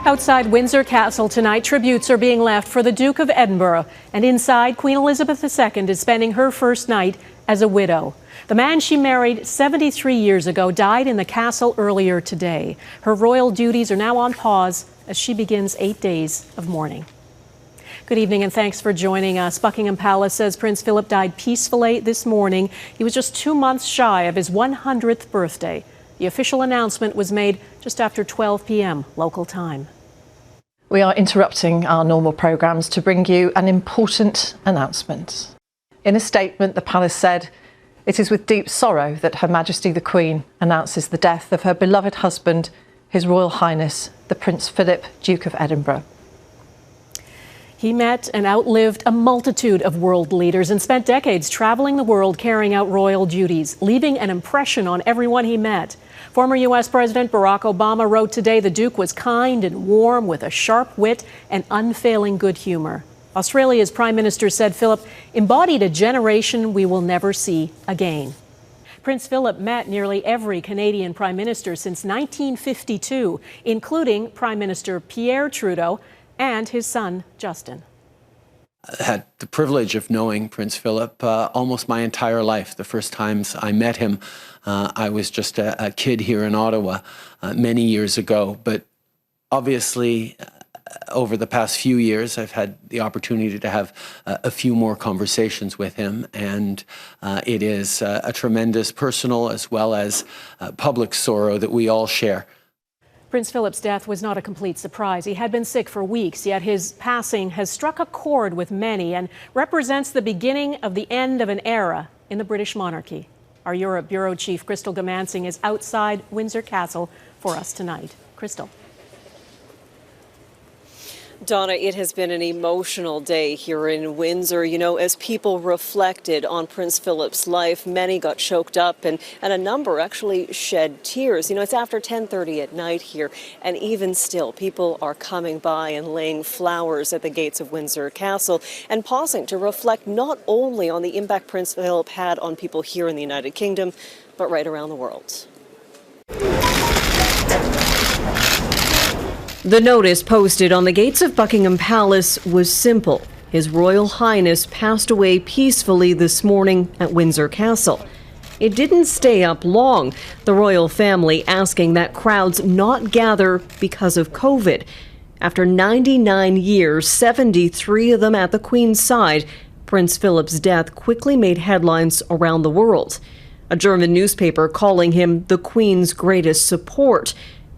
Outside Windsor Castle tonight, tributes are being left for the Duke of Edinburgh. And inside, Queen Elizabeth II is spending her first night as a widow. The man she married 73 years ago died in the castle earlier today. Her royal duties are now on pause as she begins 8 days of mourning. Good evening and thanks for joining us. Buckingham Palace says Prince Philip died peacefully this morning. He was just 2 months shy of his 100th birthday. The official announcement was made just after 12 p.m. local time. We are interrupting our normal programmes to bring you an important announcement. In a statement, the palace said, "It is with deep sorrow that Her Majesty the Queen announces the death of her beloved husband, His Royal Highness, the Prince Philip, Duke of Edinburgh." He met and outlived a multitude of world leaders and spent decades traveling the world carrying out royal duties, leaving an impression on everyone he met. Former U.S. President Barack Obama wrote today the Duke was kind and warm with a sharp wit and unfailing good humor. Australia's Prime Minister said Philip embodied a generation we will never see again. Prince Philip met nearly every Canadian Prime Minister since 1952, including Prime Minister Pierre Trudeau and his son, Justin. I had the privilege of knowing Prince Philip almost my entire life. The first times I met him, I was just a kid here in Ottawa many years ago. But obviously, over the past few years, I've had the opportunity to have a few more conversations with him. And it is a tremendous personal as well as public sorrow that we all share. Prince Philip's death was not a complete surprise. He had been sick for weeks, yet his passing has struck a chord with many and represents the beginning of the end of an era in the British monarchy. Our Europe Bureau Chief, Crystal Goomansingh, is outside Windsor Castle for us tonight. Crystal. Donna, it has been an emotional day here in Windsor. You know, as people reflected on Prince Philip's life, many got choked up and a number actually shed tears. You know, it's after 10:30 at night here, and even still, people are coming by and laying flowers at the gates of Windsor Castle and pausing to reflect not only on the impact Prince Philip had on people here in the United Kingdom, but right around the world. The notice posted on the gates of Buckingham Palace was simple. His Royal Highness passed away peacefully this morning at Windsor Castle. It didn't stay up long, the royal family asking that crowds not gather because of COVID. After 99 years, 73 of them at the Queen's side, Prince Philip's death quickly made headlines around the world. A German newspaper calling him the Queen's greatest support.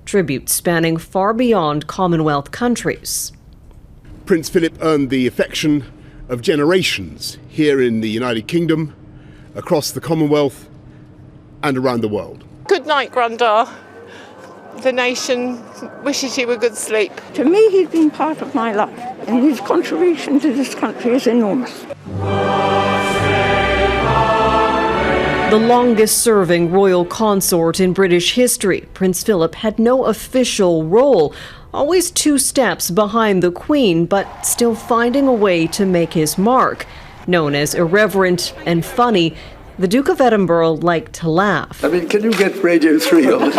Tributes spanning far beyond Commonwealth countries. Prince Philip earned the affection of generations here in the United Kingdom, across the Commonwealth and around the world. Good night, Grandad. The nation wishes you a good sleep. To me, he's been part of my life, and his contribution to this country is enormous. The longest-serving royal consort in British history, Prince Philip had no official role, always 2 steps behind the Queen, but still finding a way to make his mark. Known as irreverent and funny, the Duke of Edinburgh liked to laugh. I mean, can you get Radio 3 on?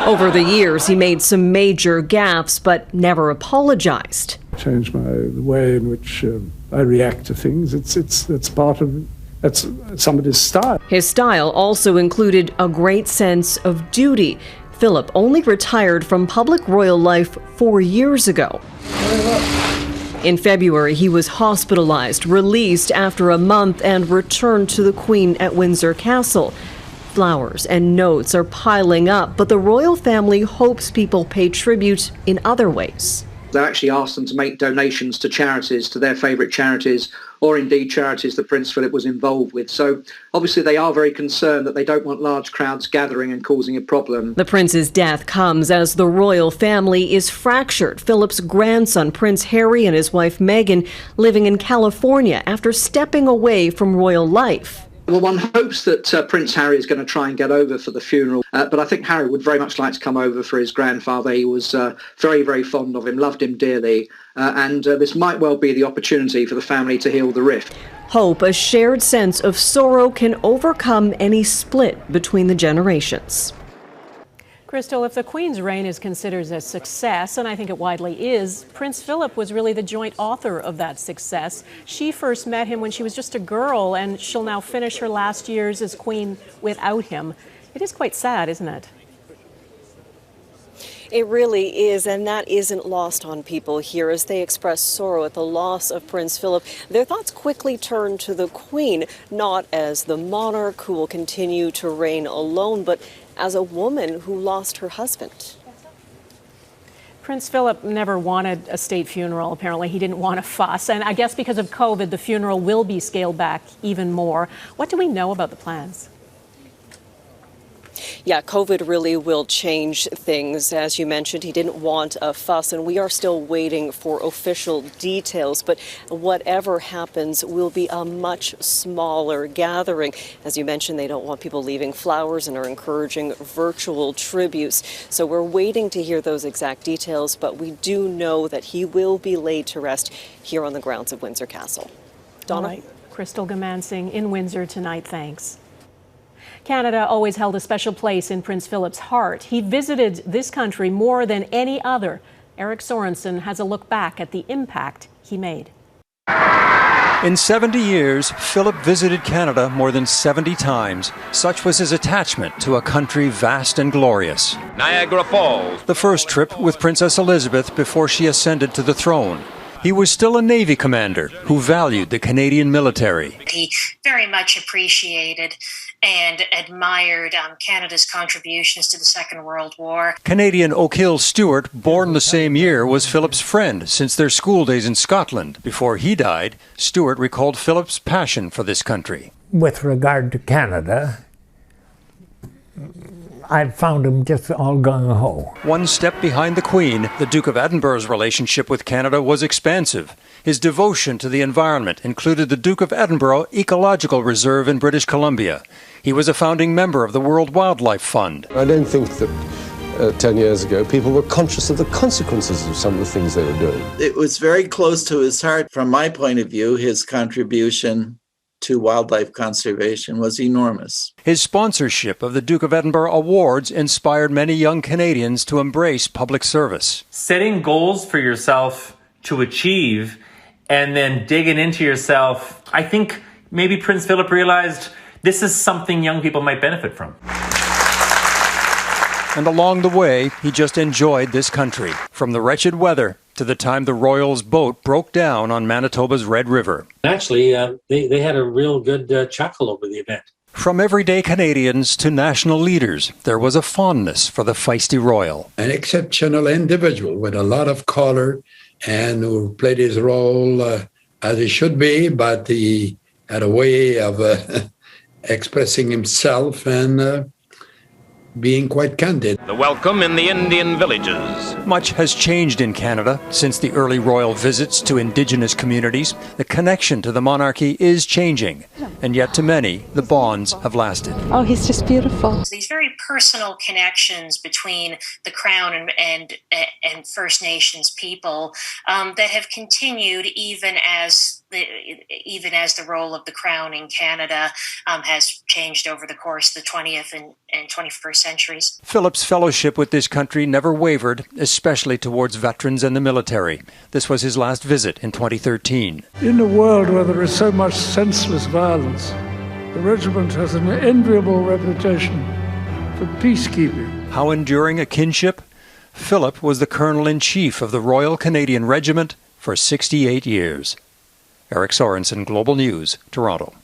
Over the years, he made some major gaffes, but never apologized. Changed the way in which I react to things. It's part of... That's somebody's style. His style also included a great sense of duty. Philip only retired from public royal life 4 years ago. In February, he was hospitalized, released after a month, and returned to the Queen at Windsor Castle. Flowers and notes are piling up, but the royal family hopes people pay tribute in other ways. They actually asked them to make donations to charities, to their favourite charities, or indeed charities that Prince Philip was involved with. So obviously they are very concerned that they don't want large crowds gathering and causing a problem. The prince's death comes as the royal family is fractured. Philip's grandson, Prince Harry, and his wife Meghan living in California after stepping away from royal life. Well, one hopes that Prince Harry is going to try and get over for the funeral, but I think Harry would very much like to come over for his grandfather. He was very, very fond of him, loved him dearly, and this might well be the opportunity for the family to heal the rift. Hope, a shared sense of sorrow, can overcome any split between the generations. Crystal, if the Queen's reign is considered a success, and I think it widely is, Prince Philip was really the joint author of that success. She first met him when she was just a girl, and she'll now finish her last years as Queen without him. It is quite sad, isn't it? It really is, and that isn't lost on people here as they express sorrow at the loss of Prince Philip. Their thoughts quickly turn to the Queen, not as the monarch who will continue to reign alone, but as a woman who lost her husband. Prince Philip never wanted a state funeral. Apparently, he didn't want a fuss. And I guess because of COVID, the funeral will be scaled back even more. What do we know about the plans? Yeah, COVID really will change things. As you mentioned, he didn't want a fuss, and we are still waiting for official details. But whatever happens will be a much smaller gathering. As you mentioned, they don't want people leaving flowers and are encouraging virtual tributes. So we're waiting to hear those exact details, but we do know that he will be laid to rest here on the grounds of Windsor Castle. Donna? All right. Crystal Goomansingh in Windsor tonight. Thanks. Canada always held a special place in Prince Philip's heart. He visited this country more than any other. Eric Sorensen has a look back at the impact he made. In 70 years, Philip visited Canada more than 70 times. Such was his attachment to a country vast and glorious. Niagara Falls. The first trip with Princess Elizabeth before she ascended to the throne. He was still a Navy commander who valued the Canadian military. He very much appreciated and admired Canada's contributions to the Second World War. Canadian O'Kill Stewart, born the same year, was Philip's friend since their school days in Scotland. Before he died, Stewart recalled Philip's passion for this country. With regard to Canada, I found him just all gung-ho. One step behind the Queen, the Duke of Edinburgh's relationship with Canada was expansive. His devotion to the environment included the Duke of Edinburgh Ecological Reserve in British Columbia. He was a founding member of the World Wildlife Fund. I don't think that 10 years ago people were conscious of the consequences of some of the things they were doing. It was very close to his heart. From my point of view, his contribution to wildlife conservation was enormous. His sponsorship of the Duke of Edinburgh Awards inspired many young Canadians to embrace public service. Setting goals for yourself to achieve and then digging into yourself, I think maybe Prince Philip realized this is something young people might benefit from. And along the way, he just enjoyed this country, from the wretched weather to the time the Royals' boat broke down on Manitoba's Red River. Actually, they had a real good chuckle over the event. From everyday Canadians to national leaders, there was a fondness for the feisty royal. An exceptional individual with a lot of color and who played his role as he should be, but he had a way of expressing himself and being quite candid. The welcome in the Indian villages. Much has changed in Canada since the early royal visits to Indigenous communities. The connection to the monarchy is changing, and yet to many, the bonds have lasted. Oh, he's just beautiful. These very personal connections between the Crown and First Nations people that have continued even as the role of the Crown in Canada has changed over the course of the 20th and 21st centuries. Philip's fellowship with this country never wavered, especially towards veterans and the military. This was his last visit in 2013. In a world where there is so much senseless violence, the regiment has an enviable reputation for peacekeeping. How enduring a kinship? Philip was the Colonel-in-Chief of the Royal Canadian Regiment for 68 years. Eric Sorensen, Global News, Toronto.